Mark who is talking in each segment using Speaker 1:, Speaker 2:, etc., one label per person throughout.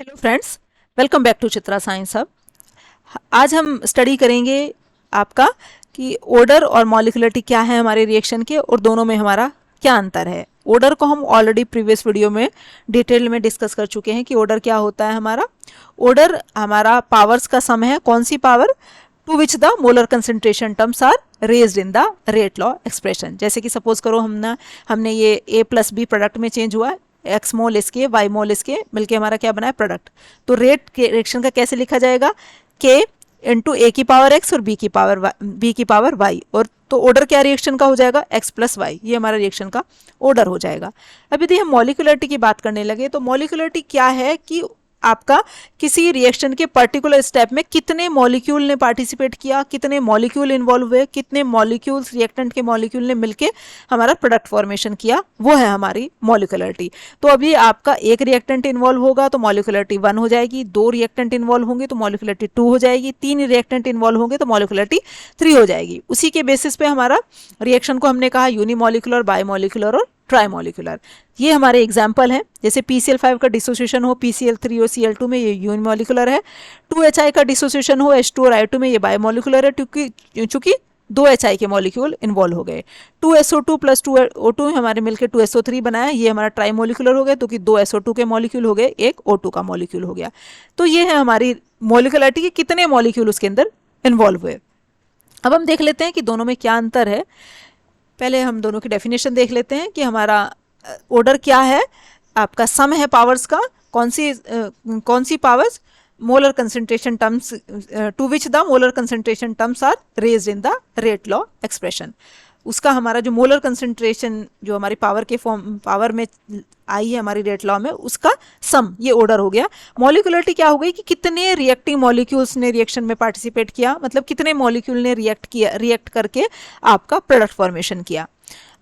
Speaker 1: Hello friends, welcome back to Chitra science hub. आज हम study करेंगे आपका कि ऑर्डर और मॉलिक्यूलरिटी क्या है हमारे रिएक्शन के और दोनों में हमारा क्या अंतर है। ऑर्डर को हम ऑलरेडी प्रीवियस वीडियो में डिटेल में डिस्कस कर चुके हैं कि ऑर्डर क्या होता है। ऑर्डर हमारा पावर्स का सम है। कौन सी power? To which the molar concentration terms are raised in the rate law expression. जैसे कि सपोज करो हमने ये A प्लस बी प्रोडक्ट में चेंज हुआ है, एक्स मोल इसके वाई मोल इसके मिलके हमारा क्या बना है? प्रोडक्ट। तो रेट के रिएक्शन का कैसे लिखा जाएगा? के इंटू ए की पावर एक्स और बी की पावर वाई। और तो ऑर्डर क्या रिएक्शन का हो जाएगा? X plus y. ये हमारा रिएक्शन का ऑर्डर हो जाएगा। अब यदि हम मॉलिक्यूलरिटी की बात करने लगे तो मॉलिक्यूलरिटी क्या है कि आपका किसी रिएक्शन के पर्टिकुलर स्टेप में कितने मॉलिक्यूल ने पार्टिसिपेट किया, कितने मॉलिक्यूल इन्वॉल्व हुए, कितने मॉलिक्यूल्स रिएक्टेंट के मॉलिक्यूल ने मिलके हमारा प्रोडक्ट फॉर्मेशन किया, वो है हमारी मॉलिक्यूलरिटी। तो अभी आपका एक रिएक्टेंट इन्वॉल्व होगा तो मॉलिक्यूलरिटी 1 हो जाएगी, 2 रिएक्टेंट इन्वॉल्व होंगे तो मॉलिक्यूलरिटी 2 हो जाएगी, 3 रिएक्टेंट इन्वॉल्व होंगे तो मॉलिक्यूलरिटी 3 हो जाएगी। उसी के बेसिस पे हमारा रिएक्शन को हमने कहा यूनिमॉलिक्यूलर, बायमॉलिक्यूलर और ट्राइमॉलिक्यूलर। ये हमारे एग्जाम्पल हैं। जैसे PCl5 का डिसोसिएशन हो PCl3 और Cl2 में, ये यूनिमॉलिक्यूलर है। 2HI का डिसोसिएशन हो H2 और I2 में, ये बायमॉलिक्यूलर है चूंकि 2HI के मॉलिक्यूल इन्वॉल्व हो गए। 2SO2 प्लस 2O2 हमारे मिलकर 2SO3 बनाया, ये हमारा ट्राइमॉलिक्यूलर हो गया क्योंकि 2 SO2 के मॉलिक्यूल हो गए, एक O2 का मॉलिक्यूल हो गया। तो ये है हमारी मॉलिक्यूलरिटी के कितने मॉलिक्यूल उसके अंदर इन्वॉल्व हुए। अब हम देख लेते हैं कि दोनों में क्या अंतर है। पहले हम दोनों की डेफिनेशन देख लेते हैं कि हमारा ऑर्डर क्या है। आपका सम है पावर्स का। कौन सी powers? Molar concentration terms to which the molar concentration terms are raised in the rate law expression. उसका हमारा जो मोलर कंसेंट्रेशन जो हमारी पावर में आई है हमारी रेट लॉ में, उसका सम, ये ऑर्डर हो गया। मॉलिक्यूलरिटी क्या हो गई कि कितने रिएक्टिंग मॉलिक्यूल्स ने रिएक्शन में पार्टिसिपेट किया, मतलब कितने मॉलिक्यूल ने रिएक्ट करके आपका प्रोडक्ट फॉर्मेशन किया।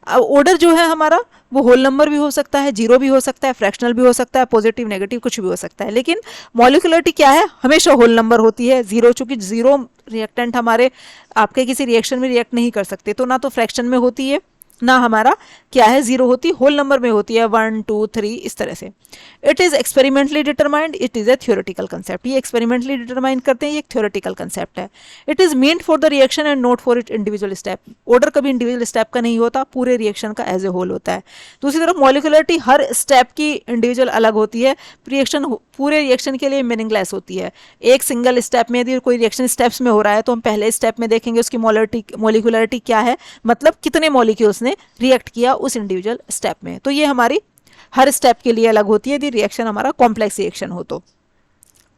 Speaker 1: ऑर्डर जो है हमारा वो होल नंबर भी हो सकता है, जीरो भी हो सकता है, फ्रैक्शनल भी हो सकता है, पॉजिटिव नेगेटिव कुछ भी हो सकता है। लेकिन मॉलिक्यूलरिटी क्या है? हमेशा होल नंबर होती है। जीरो, चूंकि जीरो रिएक्टेंट हमारे आपके किसी रिएक्शन में रिएक्ट नहीं कर सकते, तो ना तो फ्रैक्शन में होती है ना हमारा क्या है जीरो होती, होल नंबर में होती है 1 2 3 इस तरह से। It is experimentally determined, it is a theoretical concept. ये एक्सपेरिमेंटली डिटरमाइन करते हैं, ये एक थ्योरेटिकल कंसेप्ट है। It is meant for the reaction and not for it individual step. Order कभी इंडिविजुअल स्टेप का नहीं होता, पूरे रिएक्शन का एज ए होल होता है। दूसरी तरफ मॉलिक्यूलरिटी हर स्टेप की इंडिविजुअल अलग होती है, रिएक्शन पूरे रिएक्शन के लिए मीनिंगलेस होती है। एक सिंगल स्टेप में यदि कोई रिएक्शन स्टेप्स में हो रहा है तो हम पहले स्टेप में देखेंगे उसकी मॉलिक्यूलरिटी क्या है, मतलब कितने मॉलिक्यूल्स ने रिएक्ट किया उस इंडिविजुअल स्टेप में। तो ये हमारी हर स्टेप के लिए अलग होती है यदि रिएक्शन हमारा कॉम्प्लेक्स रिएक्शन हो तो।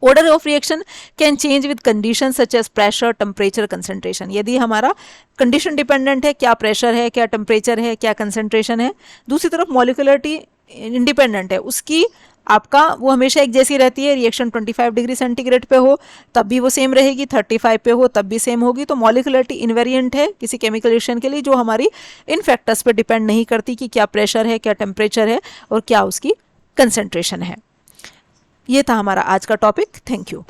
Speaker 1: Order of reaction can change with condition such as pressure, temperature, concentration. यदि हमारा कंडीशन डिपेंडेंट है, क्या प्रेशर है, क्या टेम्परेचर है, क्या कंसेंट्रेशन है। दूसरी तरफ मॉलिक्यूलरिटी इंडिपेंडेंट है, उसकी आपका वो हमेशा एक जैसी रहती है। रिएक्शन 25 डिग्री सेंटीग्रेड पे हो तब भी वो सेम रहेगी, 35 पे हो तब भी सेम होगी। तो मॉलिक्यूलरिटी इनवेरिएंट है किसी केमिकल रिएक्शन के लिए, जो हमारी इन फैक्टर्स पे डिपेंड नहीं करती कि क्या प्रेशर है, क्या टेम्परेचर है और क्या उसकी कंसेंट्रेशन है। ये था हमारा आज का टॉपिक। Thank you.